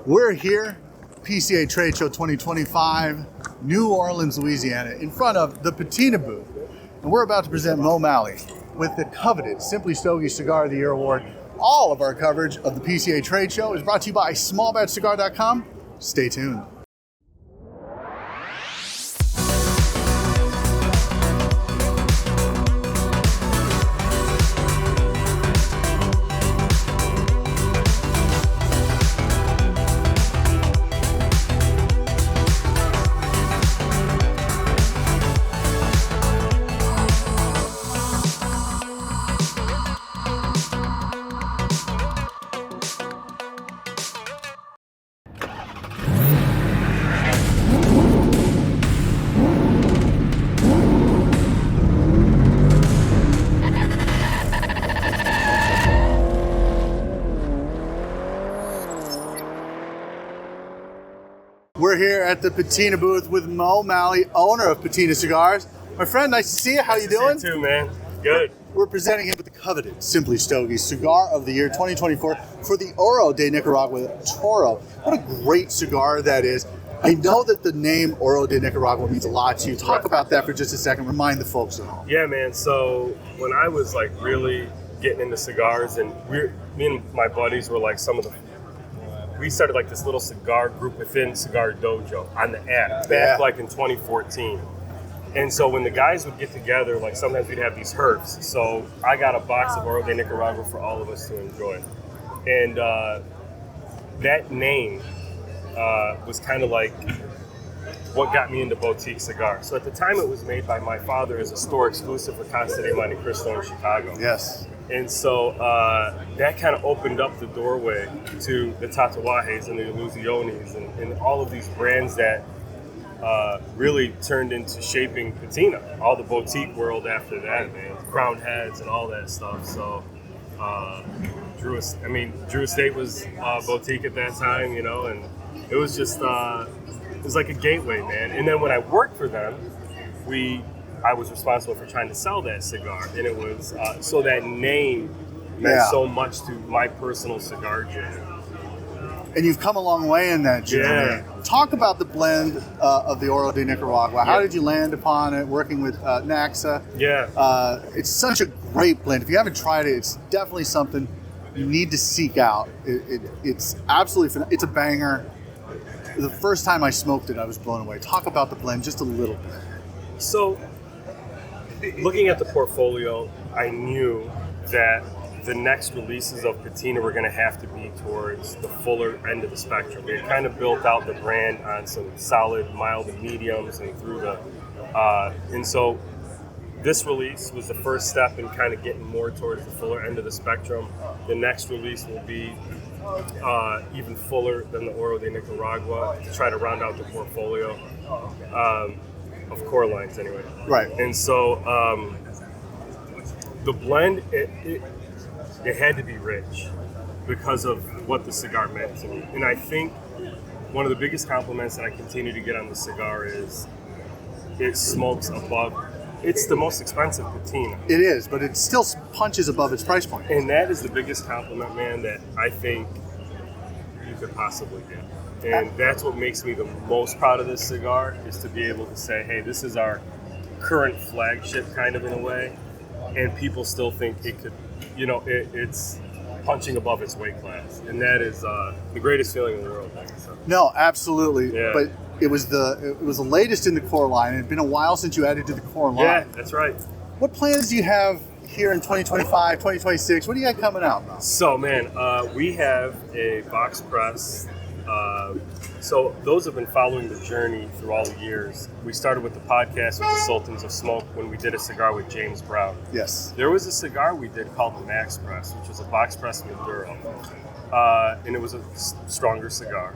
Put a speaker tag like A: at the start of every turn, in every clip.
A: We're here, PCA Trade Show 2025, New Orleans, Louisiana, in front of the Patina booth. And we're about to present Mo Maali with the coveted Simply Stogies Cigar of the Year award. All of our coverage of the PCA Trade Show is brought to you by smallbatchcigar.com. Stay tuned. We're here at the Patina booth with Mo Maali, owner of Patina Cigars. My friend, nice to see you. How you doing?
B: Nice to see you too, man. Good.
A: We're presenting him with the coveted Simply Stogies Cigar of the Year 2024 for the Oro de Nicaragua Toro. What a great cigar that is. I know that the name Oro de Nicaragua means a lot to you. Talk about that for just a second. Remind the folks at home.
B: Yeah, man. So when I was like really getting into cigars, and me and my buddies were like we started like this little cigar group within Cigar Dojo on the app back like in 2014. And so when the guys would get together, like sometimes we'd have these herfs. So I got a box of Oro de Nicaragua for all of us to enjoy. And that name was kind of like what got me into boutique cigars. So at the time it was made by my father as a store exclusive for Casa de Monte Cristo in Chicago.
A: Yes.
B: And so that kind of opened up the doorway to the Tatuajes and the Illusiones and all of these brands that really turned into shaping Patina, all the boutique world after that, man. Crowned Heads and all that stuff. So Drew Estate was boutique at that time, you know, and it was just, it was like a gateway, man. And then when I worked for them, I was responsible for trying to sell that cigar, and it was so that name meant so much to my personal cigar journey.
A: And you've come a long way in that journey.
B: Yeah.
A: Talk about the blend of the Oro de Nicaragua. How did you land upon it, working with NACSA?
B: Yeah.
A: It's such a great blend. If you haven't tried it, it's definitely something you need to seek out. It's absolutely, it's a banger. The first time I smoked it, I was blown away. Talk about the blend just a little bit.
B: So, looking at the portfolio, I knew that the next releases of Patina were going to have to be towards the fuller end of the spectrum. We had kind of built out the brand on some solid, mild, and mediums, and through the, and so this release was the first step in kind of getting more towards the fuller end of the spectrum. The next release will be even fuller than the Oro de Nicaragua to try to round out the portfolio. Of core lines anyway.
A: Right.
B: And so the blend, it had to be rich because of what the cigar meant to me. And I think one of the biggest compliments that I continue to get on the cigar is it smokes above. It's the most expensive Patina.
A: It is, but it still punches above its price point.
B: And that is the biggest compliment, man, that I think you could possibly get. And that's what makes me the most proud of this cigar, is to be able to say, hey, this is our current flagship kind of in a way, and people still think it could, you know, it's punching above its weight class. And that is the greatest feeling in the world, I think. So.
A: No, absolutely.
B: Yeah.
A: But it was the latest in the core line. It had been a while since you added to the core line.
B: Yeah, that's right.
A: What plans do you have here in 2025, 2026? What do you got coming out now?
B: So, man, we have a box press. So those have been following the journey through all the years. We started with the podcast with the Sultans of Smoke when we did a cigar with James Brown.
A: Yes.
B: There was a cigar we did called the Max Press, which was a box press Maduro. And it was a stronger cigar.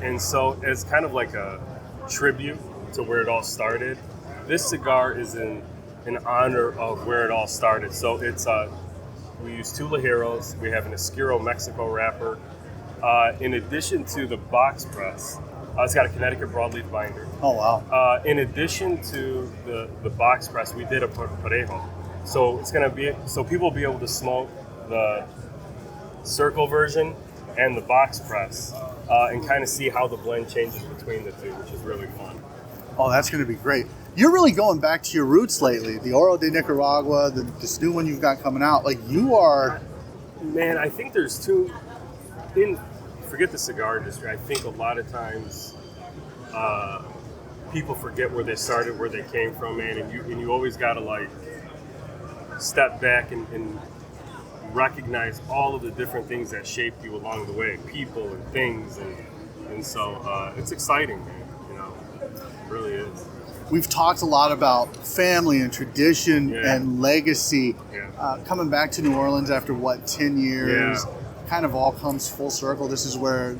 B: And so as kind of like a tribute to where it all started, this cigar is in honor of where it all started. So it's we use two Ligeros. We have an Oscuro Mexico wrapper. In addition to the box press, it's got a Connecticut broadleaf binder.
A: Oh, wow.
B: In addition to the box press, we did a parejo. So it's going to be, so people will be able to smoke the circle version and the box press and kind of see how the blend changes between the two, which is really fun.
A: Oh, that's going to be great. You're really going back to your roots lately. The Oro de Nicaragua, this new one you've got coming out. Like, you are...
B: Man, I think there's forget the cigar industry. I think a lot of times people forget where they started, where they came from, man. And you always got to, like, step back and recognize all of the different things that shaped you along the way. People and things. And so it's exciting, man. It really is.
A: We've talked a lot about family and tradition and legacy.
B: Yeah.
A: Coming back to New Orleans after 10 years,
B: Yeah.
A: kind of all comes full circle. This is where,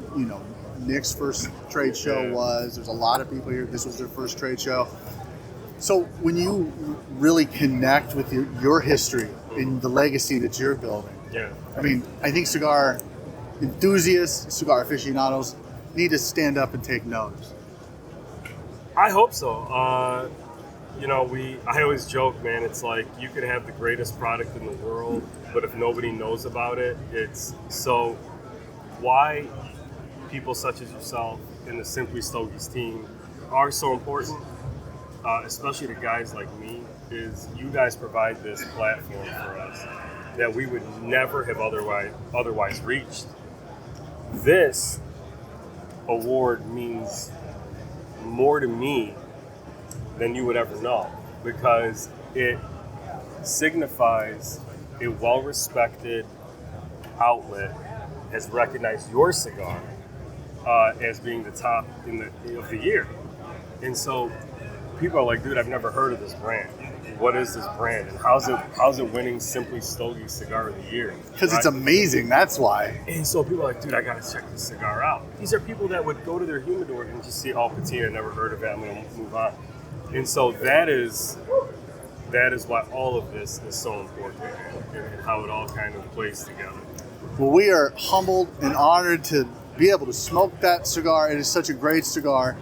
A: Nick's first trade show was. There's a lot of people here. This was their first trade show. So when you really connect with your history and the legacy that you're building, I mean, I think cigar enthusiasts, cigar aficionados need to stand up and take notice.
B: I hope so. I always joke, man, it's like you could have the greatest product in the world, but if nobody knows about it, so why people such as yourself and the Simply Stogies team are so important, especially to guys like me, is you guys provide this platform for us that we would never have otherwise reached. This award means more to me than you would ever know, because it signifies a well-respected outlet has recognized your cigar as being the top of the year. And so people are like, dude, I've never heard of this brand. What is this brand? And how's it winning Simply Stogies Cigar of the Year?
A: Because it's amazing, that's why.
B: And so people are like, dude, I gotta check this cigar out. These are people that would go to their humidor and just see, oh, Patina, never heard of it, I'm gonna move on. And so that is why all of this is so important, and how it all kind of plays together.
A: Well, we are humbled and honored to be able to smoke that cigar. It is such a great cigar.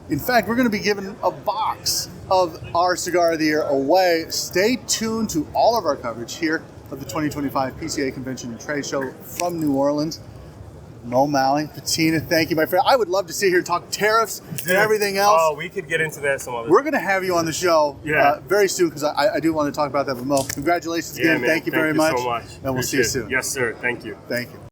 A: In fact, we're going to be giving a box of our Cigar of the Year away. Stay tuned to all of our coverage here of the 2025 PCA Convention and Trade Show from New Orleans. Mo Maali, Patina, thank you, my friend. I would love to sit here and talk tariffs and everything else.
B: Oh, we could get into that some other
A: We're going to have you on the show
B: Yeah.
A: very soon, because I do want to talk about that with Mo. Congratulations again.
B: man.
A: Thank you very
B: Thank you
A: much.
B: so much.
A: And we'll see you soon.
B: Yes, sir. Thank you.
A: Thank you.